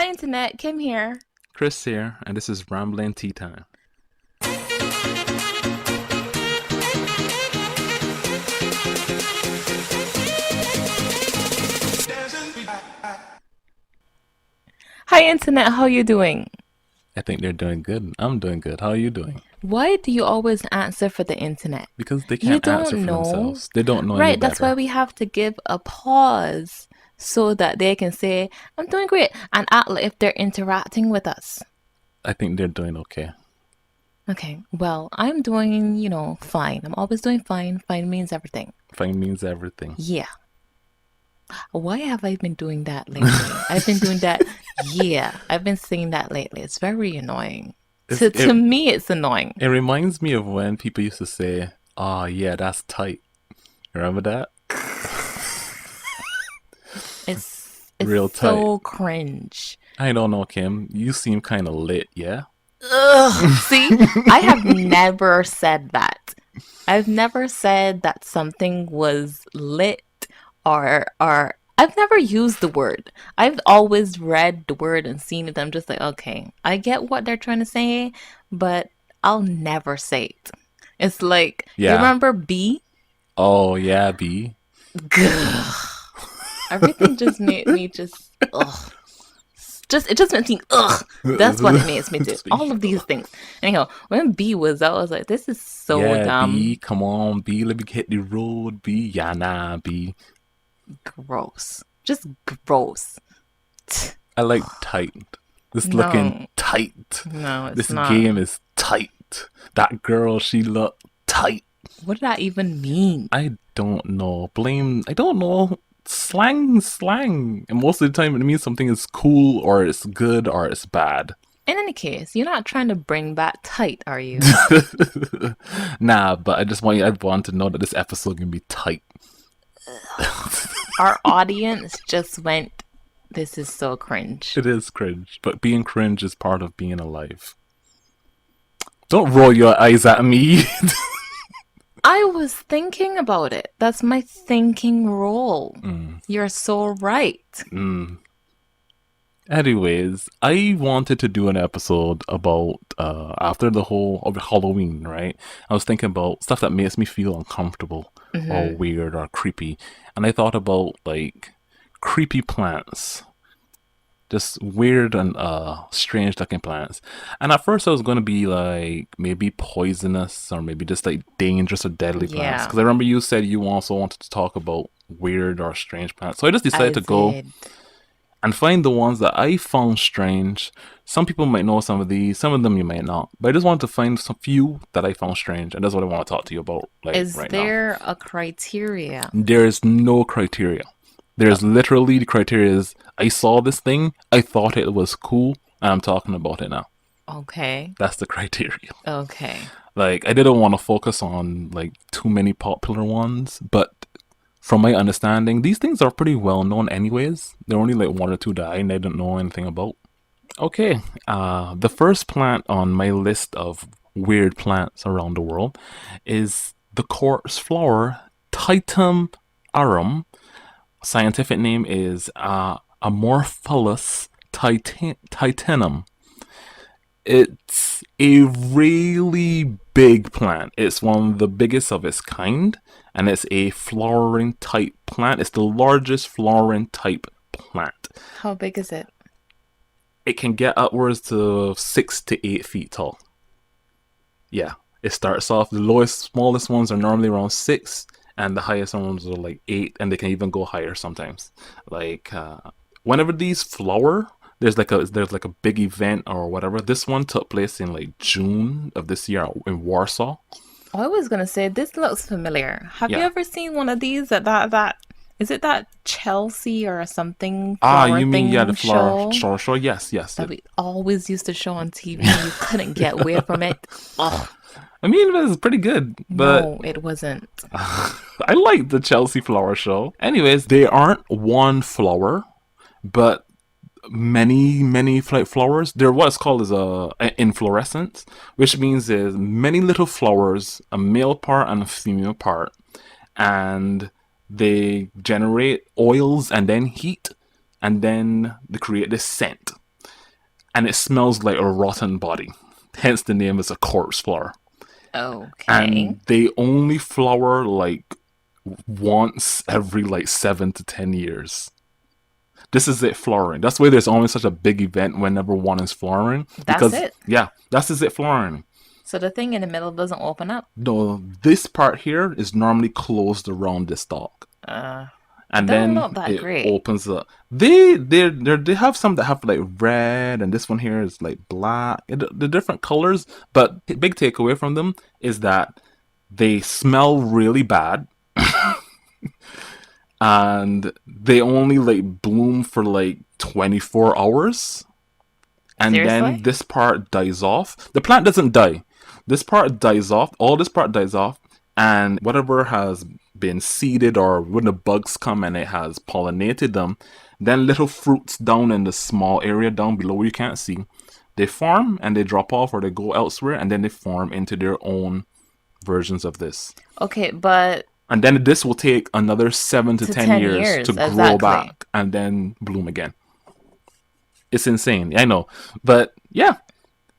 Hi, Internet. Kim here. Chris here, and this is Rambling Tea Time. Hi, Internet. How you doing? I think they're doing good. I'm doing good. How are you doing? Why do you always answer for the Internet? Because they You can't answer don't for know. themselves. They don't know any Right, that's why better. we have to give a pause so that they can say, I'm doing great, and act like if they're interacting with us. I think they're doing okay. Okay, well, I'm doing, fine. I'm always doing fine. Fine means everything. Fine means everything. Yeah. Why have I been doing that lately? I've been doing that. Yeah, I've been saying that lately. It's very annoying. It's, To it me, it's annoying. it reminds me of when people used to say, "Oh yeah, that's tight." Remember that? It's Real tight. so cringe. I don't know, Kim. You seem kind of lit, yeah? Ugh. See, I have never said that. I've never said that something was lit or I've never used the word. I've always read the word and seen it. I'm just like, okay, I get what they're trying to say, but I'll never say it. It's like, you Yeah. remember B? Oh yeah, B. Everything just made me just ugh. It just makes me ugh. That's what it makes me do. All of these things. Anyhow, when B was out, I was like, this is so Yeah, B. dumb. Come on, B. Let me hit the road, B. Yeah, nah, B. Gross. Just gross. I like tight. This looking No, tight. no, it's This not. game is tight. That girl, she look tight. What did that even mean? I don't know. Blame. I don't know. Slang. And most of the time, it means something is cool or it's good or it's bad. In any case, you're not trying to bring back tight, are you? Nah, but I just want you. I want to know that this episode can be tight. Our audience just went, this is so cringe. It is cringe, but being cringe is part of being alive. Don't roll your eyes at me. I was thinking about it. That's my thinking role. Mm, You're so right. mm. Anyways, I wanted to do an episode about after the whole of Halloween, right? I was thinking about stuff that makes me feel uncomfortable or Hmm. weird or creepy. And I thought about like creepy plants. Just weird and strange looking plants. And at first I was gonna be like maybe poisonous or maybe just like dangerous or deadly plants. Yeah, Because I remember you said you also wanted to talk about weird or strange plants. So I just decided I to go did. and find the ones that I found strange. Some people might know some of these, some of them you might not. But I just wanted to find some few that I found strange, and that's what I want to talk to you about, like Is right now. there a criteria? There is no criteria. Uh, There's literally the criteria is I saw this thing, I thought it was cool, and I'm talking about it now. Okay, That's the criteria. okay. Like I didn't want to focus on like too many popular ones, but from my understanding, these things are pretty well known anyways. There are only like one or two that I didn't know anything about. Okay, the first plant on my list of weird plants around the world is the quartz flower Titum arum. Scientific name is Amorphous titanum. It's a really big plant. It's one of the biggest of its kind, and it's a flowering type plant. It's the largest flowering type plant. How big is it? It can get upwards to 6 to 8 feet tall. Yeah, it starts off the lowest, smallest ones are normally around 6, and the highest ones are like 8, and they can even go higher sometimes. Like whenever these flower, there's like a big event or whatever. This one took place in like June of this year in Warsaw. I was gonna say this looks familiar. Have you Yeah. ever seen one of these that is it that Chelsea or something Ah, flower you mean yeah, the thing flower show show? Yes, yes. that we always used to show on TV and you couldn't get away from it? Oh, I mean, it was pretty good, but no, it wasn't. I like the Chelsea flower show. Anyways, they aren't one flower, but many flowers. They're what's called as a inflorescence, which means there's many little flowers, a male part and a female part, and they generate oils and then heat, and then they create this scent. and it smells like a rotten body. Hence the name is a corpse flower. Okay. And they only flower like once every like 7 to 10 years. This is it flowering. That's why there's always such a big event whenever one is flowering. That's Because it. yeah, that's is it flowering. So the thing in the middle doesn't open up. No, this part here is normally closed around the stalk. Uh, it And don't then look that it great. opens up. They have some that have like red, and this one here is like black. The different colors, but the big takeaway from them is that they smell really bad, and they only like bloom for like 24 hours, and then Seriously? this part dies off. The plant doesn't die. This part dies off. All this part dies off, and whatever has been seeded or when the bugs come and it has pollinated them, then little fruits down in the small area down below where you can't see, they form and they drop off or they go elsewhere, and then they form into their own versions of this. Okay, but And then this will take another seven to to ten 10 years to years, grow exactly. back and then bloom again. It's insane. I know. But yeah,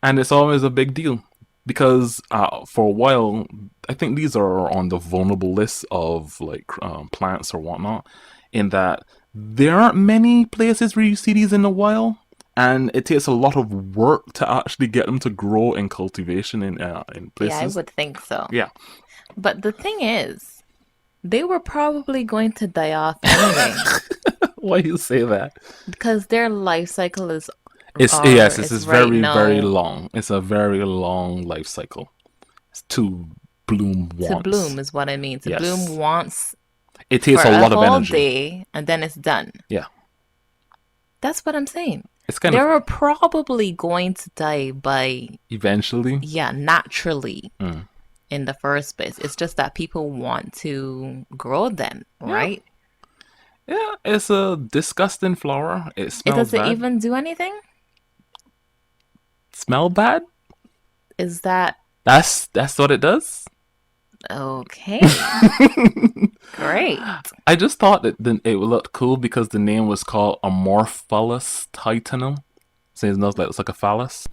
and it's always a big deal because for a while, I think these are on the vulnerable list of like plants or whatnot, in that there aren't many places where you see these in the wild. And it takes a lot of work to actually get them to grow in cultivation in Yeah, I places. would think so. Yeah. But the thing is, they were probably going to die off anyway Why you say that? because their life cycle is It's or yes, it's is right very very now long. It's a very long life cycle. It's to bloom to once. bloom is what I mean. To bloom Yes, once it takes for a a lot of whole energy. day and then it's done. Yeah, That's what I'm saying. it's kind They of were probably going to die by, eventually. yeah, naturally Mm. in the first place. It's just that people want to grow them, Yeah, right? yeah. It's a disgusting flower. It It smells doesn't bad. even do anything. Smell bad. Is that That's what it does. okay? Great. I just thought that it would look cool because the name was called Amorphallus titanum. So it smells like it's like a phallus.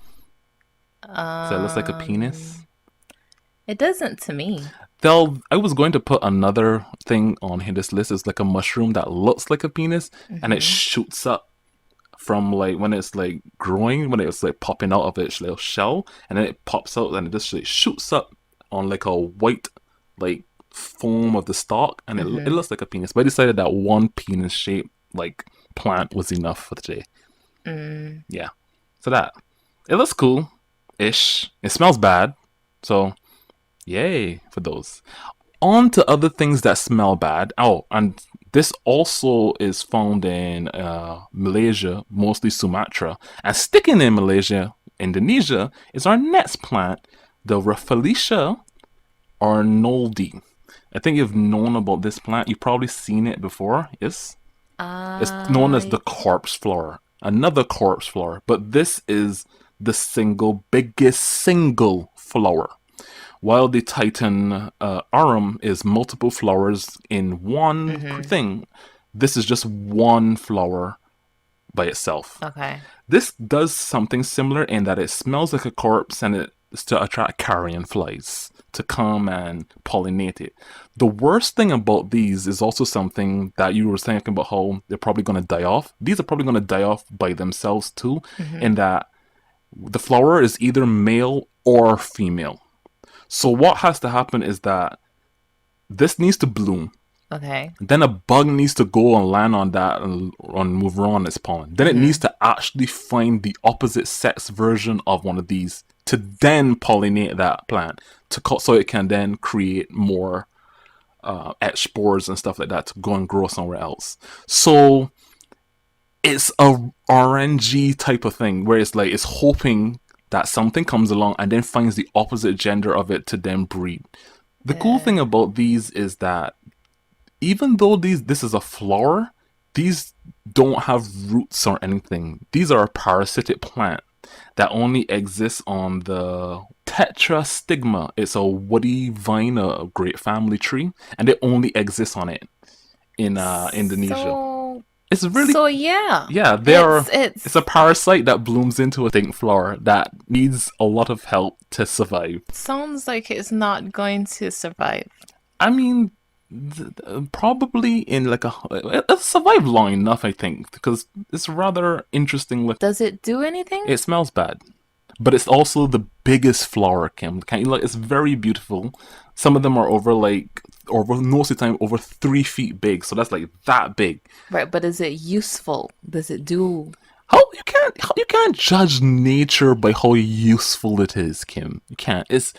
So it looks like a penis. Um, it doesn't to me. I was going to put another thing on this list. It's like a mushroom that looks like a penis, and it Hmm. shoots up from like when it's like growing, when it's like popping out of its little shell, and then it pops out and it just like shoots up on like a white like foam of the stalk, and it Hmm. looks like a penis. But I decided that one penis shaped like plant was enough for today. Mm. Yeah, so that it looks cool ish. It smells bad, so yay for those. On to other things that smell bad. Oh, and this also is found in Malaysia, mostly Sumatra. And sticking in Malaysia, Indonesia, is our next plant, the Rafflesia arnoldi. I think you've known about this plant. You've probably seen it before. Yes? It's known as Uh, the corpse flower. Another corpse flower. But this is the biggest single flower, while the Titan arum is multiple flowers in one hmm. thing. This is just one flower by itself. Okay. This does something similar in that it smells like a corpse, and it's to attract carrion flies to come and pollinate it. The worst thing about these is also something that you were thinking about, how they're probably going to die off. These are probably going to die off by themselves too, Hmm. in that the flower is either male or female. So what has to happen is that this needs to bloom. Okay. Then a bug needs to go and land on that and move around its pollen. Then it needs Hmm. to actually find the opposite sex version of one of these to then pollinate that plant so it can then create more etch spores and stuff like that to go and grow somewhere else. So it's a RNG type of thing where it's like it's hoping that something comes along and then finds the opposite gender of it to then breed. The cool thing Uh, about these is that even though this is a flower, these don't have roots or anything. These are a parasitic plant that only exists on the tetrastigma. It's a woody vine, a great family tree, and it only exists on it in Indonesia. so It's really, So yeah, yeah, it's a it's parasite that blooms into a think flower that needs a lot of help to survive. sounds like it's not going to survive. I mean, probably in like it'll survive long enough, I think, because it's rather interesting. Look, Does it do anything? it smells bad, but it's also the biggest flower, Kim. Can you like? It's very beautiful. Some of them are over most of the time over 3 feet big, so that's like that big. Right, but is it useful? Does it do? How you can't judge nature by how useful it is, Kim. You can't. It's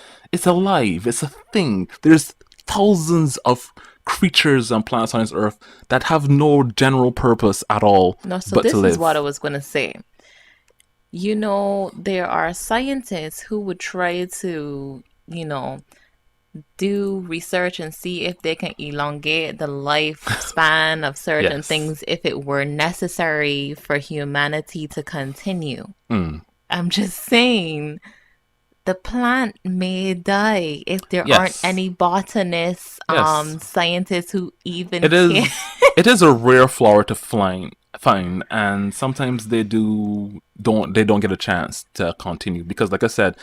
alive. It's a thing. There's thousands of creatures and plants on this earth that have no general purpose at all No, so but to this is what I live. was going to say. You know, there are scientists who would try to, do research and see if they can elongate the lifespan of certain Yes. things if it were necessary for humanity to continue. Mm. I'm just saying the plant may die if there aren't Yes. any botanists, Yes. scientists who even It care. is. It is a rare flower to find, and sometimes they don't get a chance to continue because, like I said,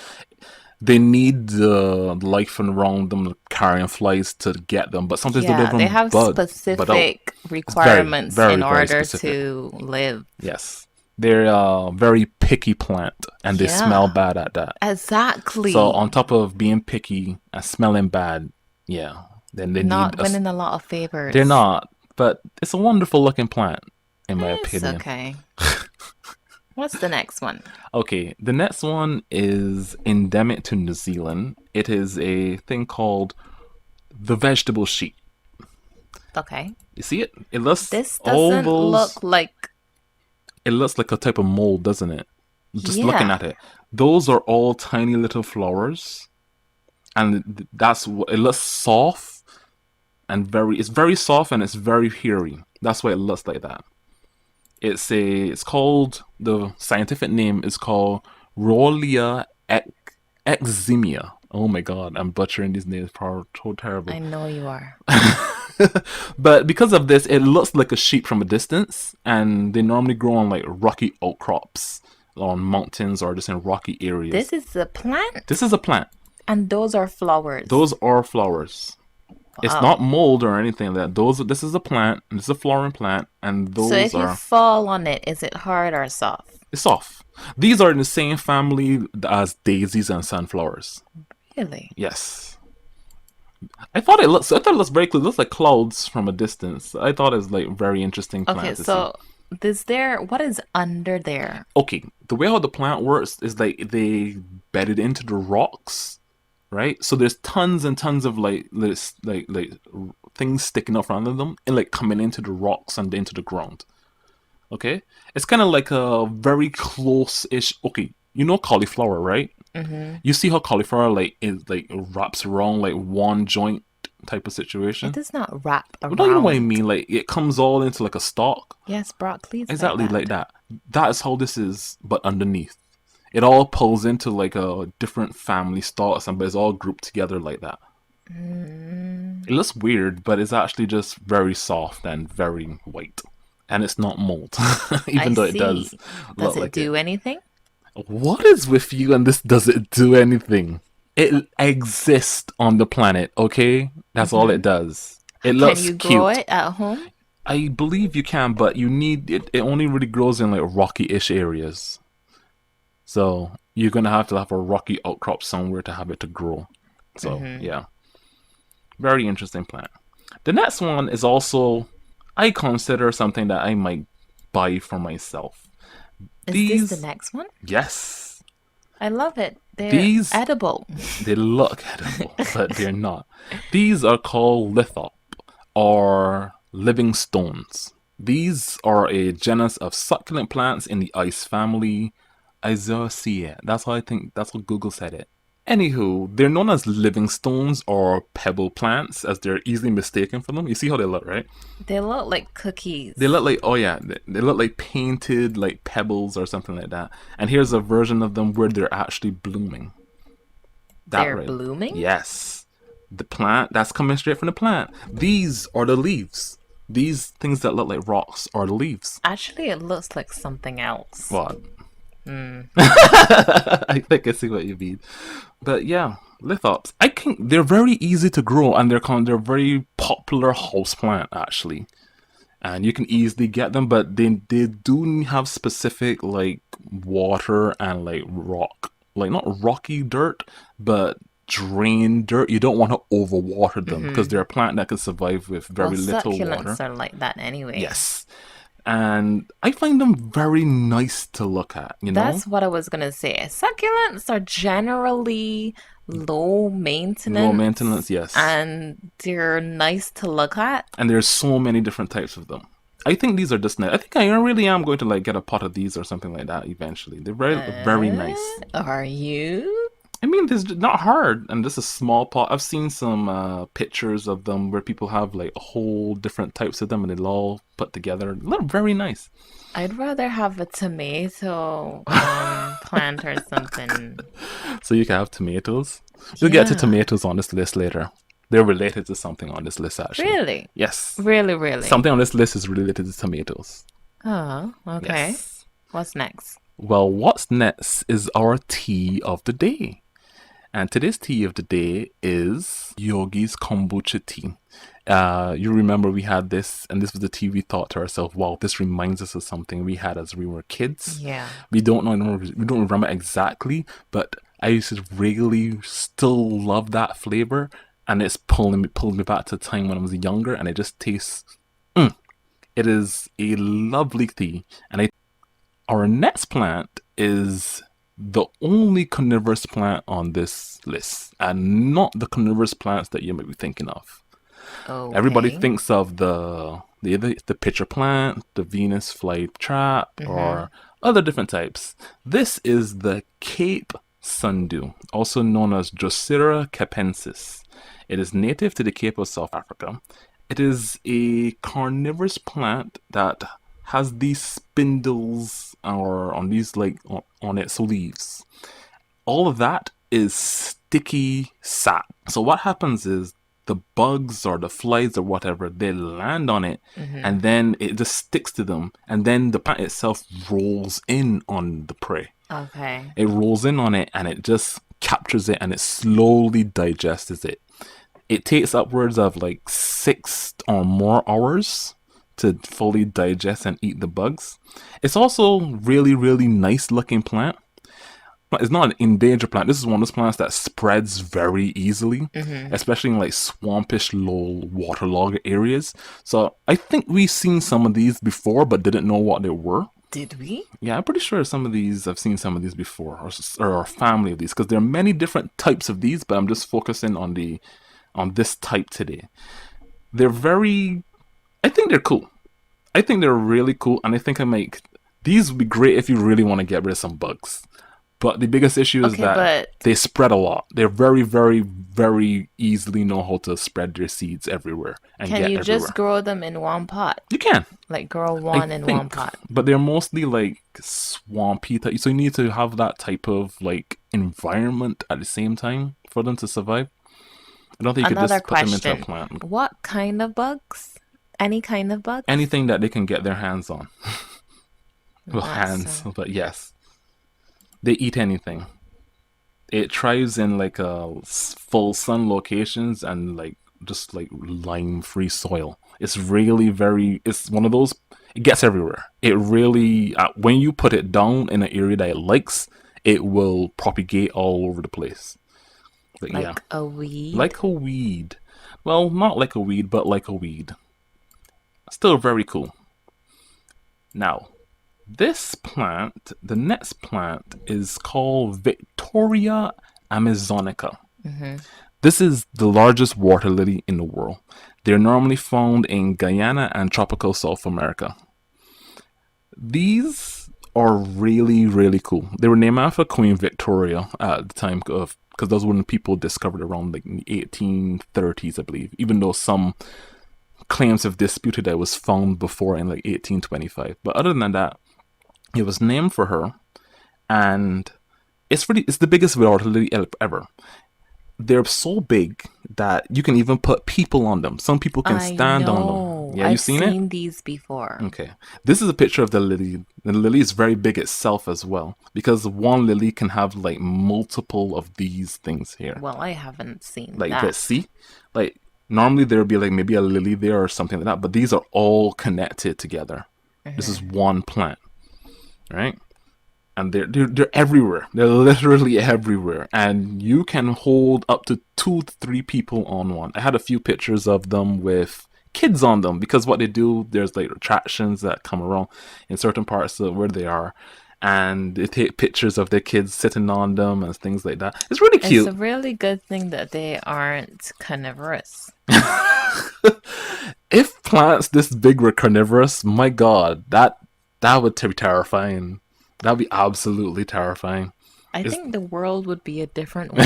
they need the life around them, carrying flies to get them. But sometimes they don't Yeah, they even have bud out. specific It's very, requirements in very, very order specific. to live. Yes, they're a very picky plant, and they smell Yeah, bad at that. So exactly. on top of being picky and smelling bad, yeah, then they need Not a. winning a lot of They're favors. not, but it's a wonderful looking plant, in my It's opinion. okay. What's the next one? Okay, the next one is endemic to New Zealand. It is a thing called the vegetable sheep. Okay. You see it? It looks This all doesn't those. look like, It looks like a type of mold, doesn't it? Just looking yeah. at it, those are all tiny little flowers, and that's what it looks soft and very. It's very soft and it's very hairy. That's why it looks like that. It's called, the scientific name is called Rollia eczema. Oh my god, I'm butchering these names, so terrible. I know you are. But because of this, it looks like a sheep from a distance, and they normally grow on like rocky outcrops on mountains or just in rocky areas. This is a plant, This is a plant. and those are flowers. Those are flowers. It's Wow. not mold or anything like that. This is a plant. This is a flowering plant, and So those if you are fall on it, is it hard or soft? it's soft. These are in the same family as daisies and sunflowers. Really? Yes. I thought it looks very cool. It looks like clouds from a distance. I thought it was like very interesting Okay, plant to see. so what is under there? Okay, the way how the plant works is like they bed it into the rocks, right? So there's tons and tons of things sticking up out of them and like coming into the rocks and into the ground. Okay, it's kind of like a very close-ish. Okay, you know cauliflower, right? Hmm. You see how cauliflower like is like wraps around like one joint type of It situation. does not wrap Well, no, you know what I around. mean. Like it comes all into like a stalk, Yes, broccoli is like exactly like that. that. That is how this is, but underneath. It all pulls into like a different family stalks, and but it's all grouped together like that. Mm, It looks weird, but it's actually just very soft and very white, and it's not mold, I even though it does see. Does look it like it. do anything? What is with you and this doesn't do anything? It exists on the planet, okay? That's all it Hmm. does. It Can looks you grow cute. it at home? I believe you can, but you need it only really grows in like rocky-ish areas. So you're gonna have to have a rocky outcrop somewhere to have it to grow. So Hmm. yeah. Very interesting plant. The next one is also I consider something that I might buy for myself. Is this the These next one? yes. I love it. They're These edible. they look edible, but they're not. These are called lithop or living stones. These are a genus of succulent plants in the ice family, Isoacea. That's what Google said it. Anywho, they're known as living stones or pebble plants as they're easily mistaken for them. You see how they look, right? They look like They cookies. look like, oh yeah, they look like painted like pebbles or something like that. And here's a version of them where they're actually blooming. That They're right. blooming? Yes. The plant that's coming straight from the plant. These are the leaves. These things that look like rocks are the leaves. Actually, it looks like something else. What? Mm. I think I see what you mean. But yeah, lithops. I think they're very easy to grow, and they're very popular house plant actually, and you can easily get them. But they do have specific like water and like rock, like not rocky dirt, but drain dirt. You don't want to overwater them because they're a plant that can survive with Well, very little succulents water. are like that anyway. Yes, and I find them very nice to look at. You know, That's what I was gonna say. Succulents are generally low low maintenance maintenance. Yes, and they're nice to look at. and there's so many different types of them. I think these are just nice. I think I really am going to like get a pot of these or something like that eventually. They're very nice. Are you? I mean, this is not hard, and this is a small pot. I've seen some pictures of them where people have like a whole different types of them, and they're all put together. They look very nice. I'd rather have a tomato plant or something. So you can have tomatoes. We'll get to Yeah. tomatoes on this list later. They're related to something on this list, actually. Really? Yes, Really, really? something on this list is related to tomatoes. Oh, okay. Yes. What's next? Well, what's next is our tea of the day. And today's tea of the day is Yogi's kombucha tea. You remember we had this, and this was the tea we thought to ourselves, wow, this reminds us of something we had as we were kids. Yeah. We don't remember exactly, but I used to really still love that flavor, and it's pulled me back to a time when I was younger, and it just tastes. It is a lovely tea, and our next plant is the only carnivorous plant on this list, and not the carnivorous plants that you might be thinking of. Everybody Okay. thinks of the pitcher plant, the Venus flytrap, Mm-hmm. or other different types. This is the Cape sundew, also known as Drosera capensis. It is native to the Cape of South Africa. It is a carnivorous plant that has these spindles or on these like on its leaves. All of that is sticky sap. So what happens is the bugs or the flies or whatever, they land on it Mm-hmm. and then it just sticks to them, and then the plant itself rolls in on the prey. Okay. It rolls in on it and it just captures it and it slowly digests it. It takes upwards of like 6 or more hours to fully digest and eat the bugs. It's also really nice looking plant. But it's not an endangered plant. This is one of those plants that spreads very easily, Mm-hmm. especially in like swampish, low waterlogged areas. So I think we've seen some of these before, but didn't know what they were. Did we? Yeah, I'm pretty sure I've seen some of these before, or a family of these, because there are many different types of these. But I'm just focusing on this type today. They're very. I think they're cool. I think they're really cool, and I think these would be great if you really want to get rid of some bugs. But the biggest issue is Okay, that but they spread a lot. They're very easily know how to spread their seeds everywhere and can get you everywhere. just grow them in one pot? You can, Like grow I one in one think, pot. but they're mostly like swampy type. So you need to have that type of like environment at the same time for them to survive. I don't think you could Another just put them into a question. plant. What kind of bugs? Any kind of bugs? Anything that they can get their hands on. Well, That's hands, but yes, they eat anything. It thrives in like full sun locations and like just like lime free soil. It's really very. It's one of those. It gets everywhere. It really when you put it down in an area that it likes, it will propagate all over the place. But yeah, like a weed. like a weed. Well, not like a weed, but like a weed. Still very cool. Now, this plant, the next plant, is called Victoria amazonica. Mm-hmm. This is the largest water lily in the world. They're normally found in Guyana and tropical South America. These are really cool. They were named after Queen Victoria at the time of because those were when people discovered around like the 1830s, I believe. Even though some claims have disputed that it was found before in like 1825, but other than that, it was named for her, and it's the biggest water lily ever. They're so big that you can even put people on them. Some people can I stand on them. No, Yeah, you I've seen it? seen these before. Okay. This is a picture of the lily. The lily is very big itself as well because one lily can have like multiple of these things here. Well, I haven't seen Like, let's that. see. Like, normally there would be like maybe a lily there or something like that, but these are all connected together. This is Hmm. one plant, right? And they're everywhere. They're literally everywhere, and you can hold up to 2 to 3 people on one. I had a few pictures of them with kids on them because what they do, there's like attractions that come around in certain parts of where they are, and they take pictures of their kids sitting on them and things like that. It's really It's a cute. really good thing that they aren't carnivorous. If plants this big were carnivorous, my god, that would be terrifying. That would be absolutely terrifying. I Is think the world would be a different one.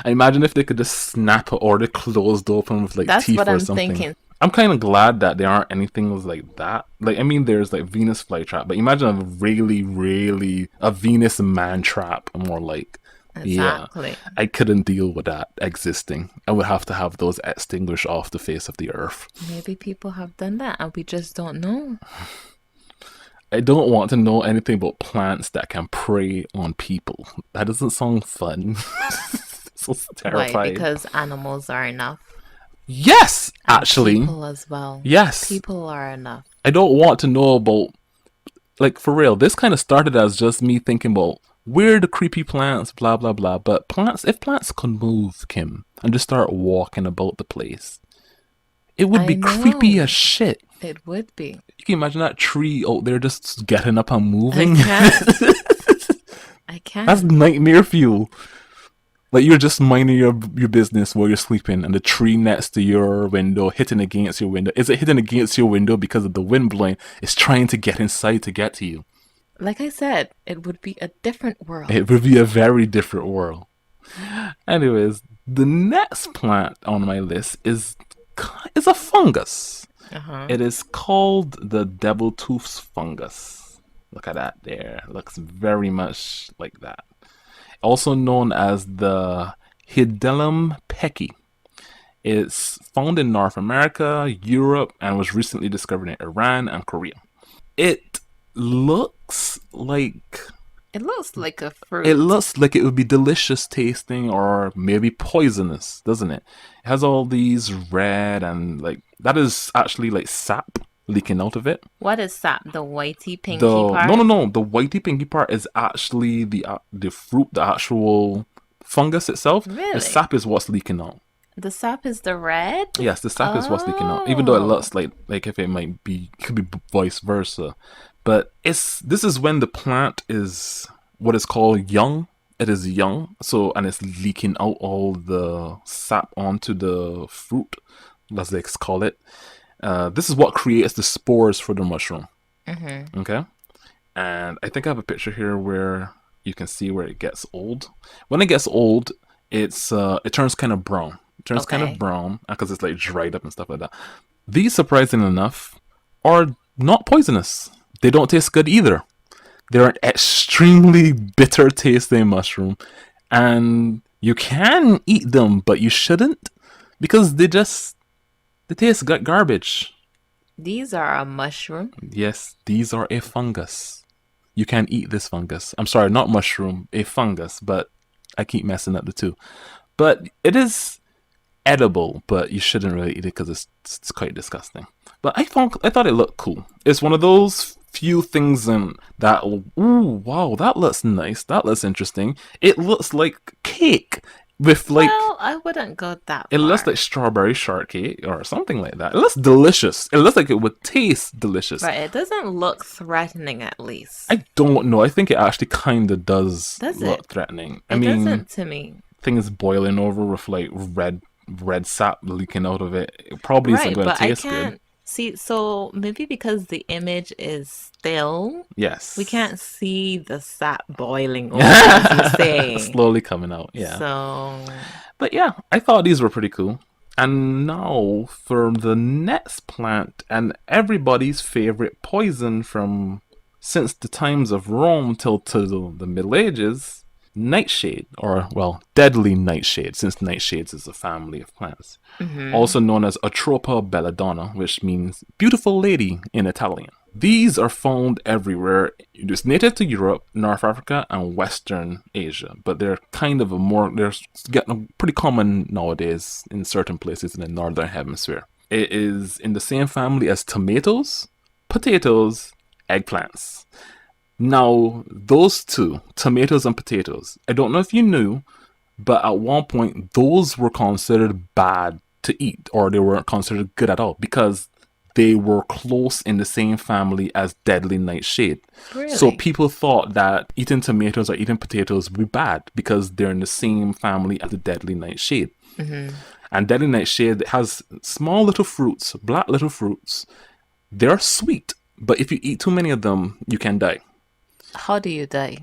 I imagine if they could just snap it or they closed open with like That's teeth what or I'm something. thinking. I'm kind of glad that there aren't anything like that. Like, I mean, there's like Venus flytrap, but imagine a really a Venus man trap, more like. Yeah, Exactly. I couldn't deal with that existing. I would have to have those extinguished off the face of the earth. Maybe people have done that and we just don't know. I don't want to know anything about plants that can prey on people. That doesn't sound fun. So Why? terrifying. Because animals are enough. Yes, And actually. people as well. Yes. People are enough. I don't want to know about, like, for real, this kind of started as just me thinking about where the creepy plants, blah, blah, blah. But plants, if plants could move, Kim, and just start walking about the place, it would I be creepy know. as shit. It would be. You can imagine that tree out there just getting up and I moving. can. I That's can. nightmare fuel. Like, you're just minding your business while you're sleeping, and the tree next to your window hitting against your window. Is it hitting against your window because of the wind blowing? It's trying to get inside to get to you. Like I said, it would be a different It world. would be a very different world. Anyways, the next plant on my list is a fungus. Uh-huh. It is called the devil tooth fungus. Look at that there. Looks very much like that. Also known as the Hidellum pecki. It's found in North America, Europe, and was recently discovered in Iran and Korea. It looks like It looks like a it fruit. looks like it would be delicious tasting or maybe poisonous, doesn't it? It has all these red and like that is actually like sap leaking out of it. What is that? The whitey The pinky no no part? no the whitey pinky part is actually the fruit, the actual fungus itself. The Really? sap is what's leaking out. The sap is the red? Yes, the sap is what's leaking out. Even though it Oh. looks like if it might be, it could be vice versa. But this is when the plant is what is called young. It is young, so and it's leaking out all the sap onto the fruit, as they call it. This is what creates the spores for the mushroom. Mm-hmm. Okay, and I think I have a picture here where you can see where it gets old. When it gets old, it turns kind of brown. It turns kind of Okay. brown because it's like dried up and stuff like that. These, surprisingly enough, are not poisonous. They don't taste good either. They're an extremely bitter tasting mushroom, and you can eat them, but you shouldn't because they taste like garbage. These are a mushroom. Yes, these are a fungus. You can eat this fungus. I'm sorry, not mushroom, a fungus, but I keep messing up the two. But it is edible, but you shouldn't really eat it because it's quite disgusting. But I thought it looked cool. It's one of those few things in that ooh wow, that looks nice. That looks interesting. It looks like cake with like Well, I wouldn't go that it looks far. like strawberry shortcake or something like that. It looks delicious. It looks like it would taste delicious. But it doesn't look threatening at least. I don't know. I think it actually kind of does Does it? look threatening. I It mean, doesn't to me. things boiling over with like red sap leaking out of it. It probably isn't Right, going to but I taste good. can't see. So maybe because the image is still, we Yes. can't see the sap boiling over, as you say. Slowly coming out. Yeah. So, But yeah, I thought these were pretty cool. And now for the next plant and everybody's favorite poison from since the times of Rome till to the Middle Ages, Nightshade, or well, deadly nightshade, since nightshades is a family of plants, Mm-hmm. also known as Atropa belladonna, which means beautiful lady in Italian. These are found everywhere. It's native to Europe, North Africa, and Western Asia, but they're getting pretty common nowadays in certain places in the northern hemisphere. It is in the same family as tomatoes, potatoes, eggplants. Now, those two, tomatoes and potatoes, I don't know if you knew, but at one point, those were considered bad to eat, or they weren't considered good at all because they were close in the same family as deadly nightshade. So Really? people thought that eating tomatoes or eating potatoes would be bad because they're in the same family as the deadly nightshade. Mm-hmm. And deadly nightshade has small little fruits, black little fruits. They're sweet, but if you eat too many of them, you can die. How do you die?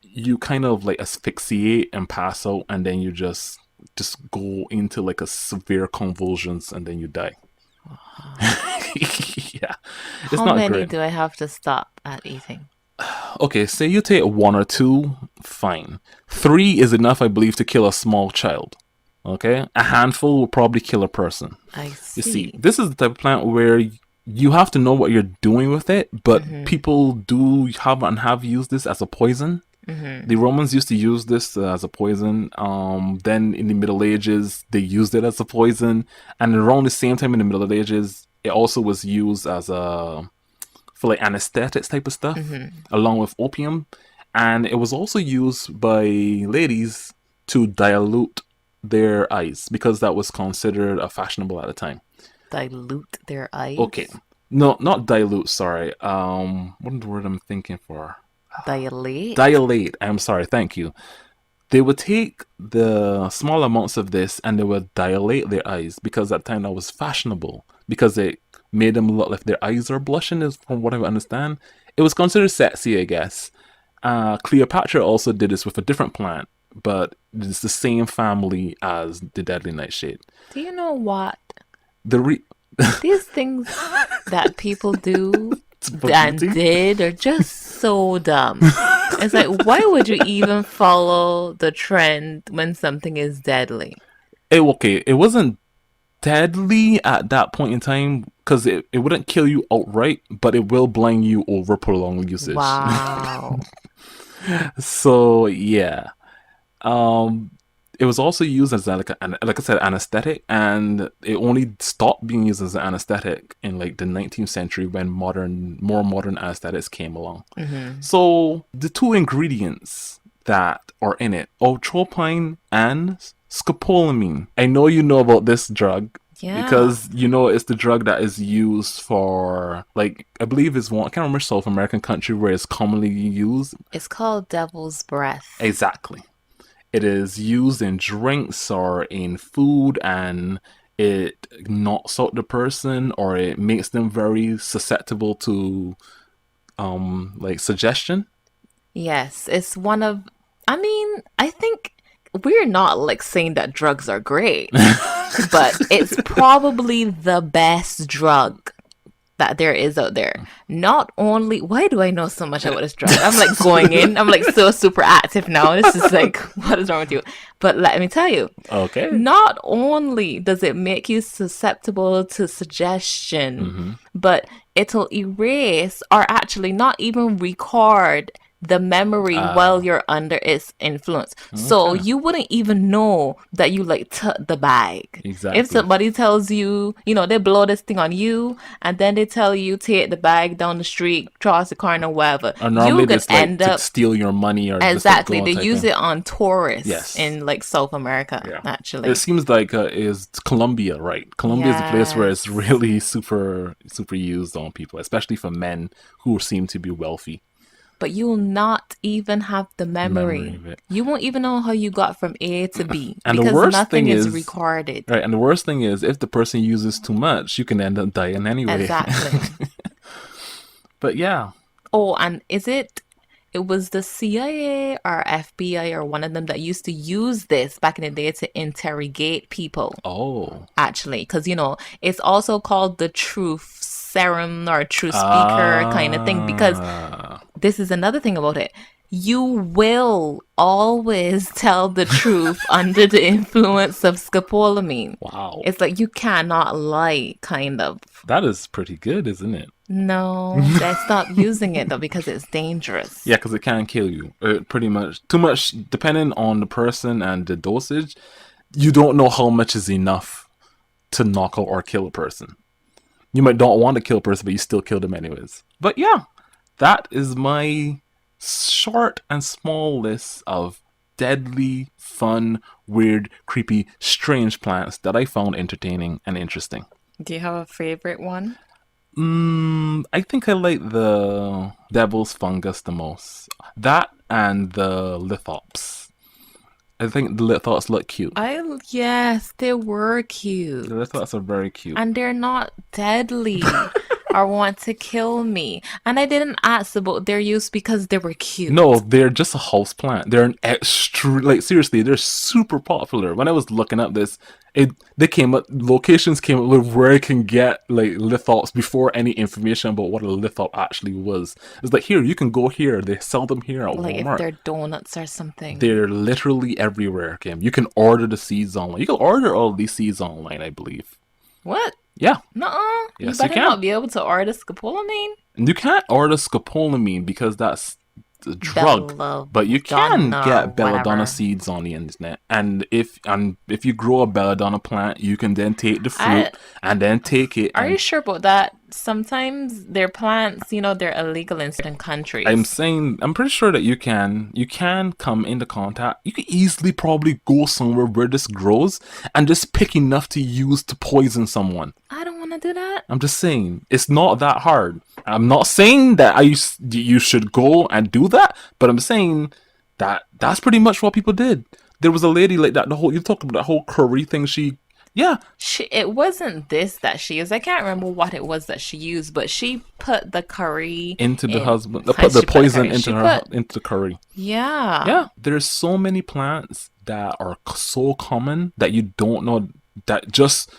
You kind of like asphyxiate and pass out, and then you just go into like a severe convulsions, and then you die. Yeah, it's How not many great. do I have to stop at eating? Okay, say you take one or two, fine. Three is enough, I believe, to kill a small child. Okay, a handful will probably kill a person. I You see, see. this is the type of plant where you have to know what you're doing with it, but Mm-hmm. people do have used this as a poison. Mm-hmm. The Romans used to use this as a poison. Then in the Middle Ages, they used it as a poison, and around the same time in the Middle Ages, it also was used as a for like anesthetics type of stuff, Mm-hmm. along with opium, and it was also used by ladies to dilute their eyes because that was considered a fashionable at the time. Dilute their Okay, eyes? no, not dilute. Sorry. What is the word I'm thinking for? Dilate? Dilate. I'm sorry. Thank you. They would take the small amounts of this and they would dilate their eyes because at the time that was fashionable because it made them look like their eyes are blushing, is from what I understand. It was considered sexy, I guess. Cleopatra also did this with a different plant, but it's the same family as the deadly nightshade. Do you know what? The re- These things that people do for and eating. did are just so dumb. It's like, why would you even follow the trend when something is deadly? It wasn't deadly at that point in time because it wouldn't kill you outright, but it will blind you over prolonged usage. Wow. So yeah, um, it was also used as like I said, anesthetic, and it only stopped being used as an anesthetic in like the 19th century when more modern anesthetics came along. Mm-hmm. So the two ingredients that are in it, atropine and scopolamine. I know you know about this drug Yeah. because you know it's the drug that is used for like I believe it's one I can't remember South American country where it's commonly used. It's called Devil's Breath. Exactly. It is used in drinks or in food, and it knocks out the person or it makes them very susceptible to like suggestion. Yes, it's one of, I mean, I think we're not like saying that drugs are great, but it's probably the best drug that there is out there. Not only, why do I know so much about this drug? I'm like going in, I'm like so super active now. This is like, what is wrong with you? But let me tell you, Okay. not only does it make you susceptible to suggestion, Mm-hmm. but it'll erase or actually not even record the memory while Uh, you're under its influence. So okay. you wouldn't even know that you like took the bag. If Exactly. somebody tells you, they blow this thing on you and then they tell you take the bag down the street, cross the corner, whatever, Or normally you could this like end to up steal your money or just like exactly. go on They type use thing. it on tourists Yes. in like South America, Yeah. It actually. seems like is Colombia, right? Colombia is the place where it's Yes. really super used on people, especially for men who seem to be wealthy. But you will not even have the Memory memory. of it. You won't even know how you got from A to B And the because worst nothing thing is is, recorded. right, and the worst thing is if the person uses too much, you can end up dying anyway. Exactly. But yeah. Oh, and it was the CIA or FBI or one of them that used to use this back in the day to interrogate people, Oh. actually. Because, it's also called the truth serum or truth speaker kind of thing because Ah. this is another thing about it. You will always tell the truth under the influence of scopolamine. Wow. It's like you cannot lie, kind of. That is pretty good, isn't it? No, they stop using it though because it's dangerous. Yeah, because it can kill you. Pretty much. Too much, depending on the person and the dosage, you don't know how much is enough to knock out or kill a person. You might not want to kill a person, but you still kill them anyways. But yeah, that is my short and small list of deadly, fun, weird, creepy, strange plants that I found entertaining and interesting. Do you have a favorite one? I think I like the devil's fungus the most. That and the lithops. I think the lithops look cute. Yes, they were The cute. lithops are very cute. And they're not deadly or want to kill me. And I didn't ask about their use because they were cute. No, they're just a house plant. They're an extra, like seriously, they're super popular. When I was looking up this, they came up, locations came up with where I can get like lithops before any information about what a lithop actually was. It's like, here, you can go here. They sell them here at Like if Walmart. they're donuts or something. They're literally everywhere, Kim. You can order the seeds online. You can order all these seeds online, I believe. What? Yeah. Nuh-uh. Yes, You you better can. not be able to order scopolamine. And you can't order scopolamine because that's a drug, but you can get belladonna whatever. seeds on the internet. And if you grow a belladonna plant, you can then take the fruit and then take it. Are you And sure about that? Sometimes their plants, they're illegal in certain countries. I'm pretty sure that you can come into contact. You can easily probably go somewhere where this grows and just pick enough to use to poison someone. I don't want to do that. I'm just saying, it's not that hard. I'm not saying that you should go and do that, but I'm saying that that's pretty much what people did. There was a lady like that. You talked about that whole curry thing. Yeah, It wasn't this that she used. I can't remember what it was that she used, but she put the curry into the in. husband. She Put the put poison curry. into She her put- into the curry. Yeah. Yeah, there's so many plants that are so common that you don't know that just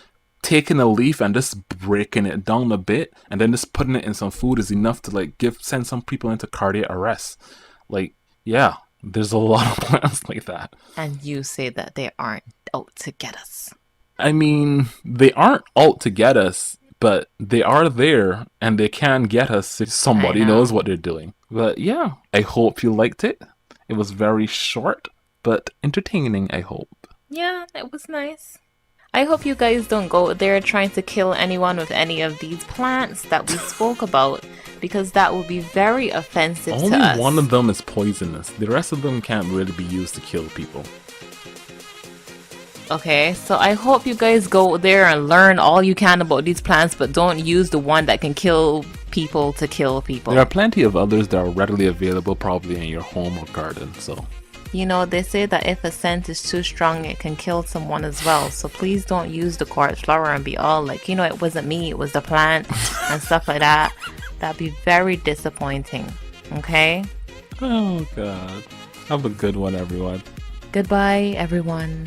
taking a leaf and just breaking it down a bit and then just putting it in some food is enough to like send some people into cardiac arrest. Like, yeah, there's a lot of plants like that. And you say that they aren't out to get us. I mean, they aren't out to get us, but they are there and they can get us if somebody I know. knows what they're doing. But yeah, I hope you liked it. It was very short, but entertaining, I hope. Yeah, it was nice. I hope you guys don't go there trying to kill anyone with any of these plants that we spoke about, because that would be very offensive Only to us. one of them is poisonous. The rest of them can't really be used to kill people. Okay, so I hope you guys go there and learn all you can about these plants, but don't use the one that can kill people to kill people. There are plenty of others that are readily available probably in your home or garden, so... They say that if a scent is too strong, it can kill someone as well. So please don't use the quartz flower and be all like, it wasn't me, it was the plant and stuff like that. That'd be very disappointing. Okay? Oh god. Have a good one, everyone. Goodbye, everyone.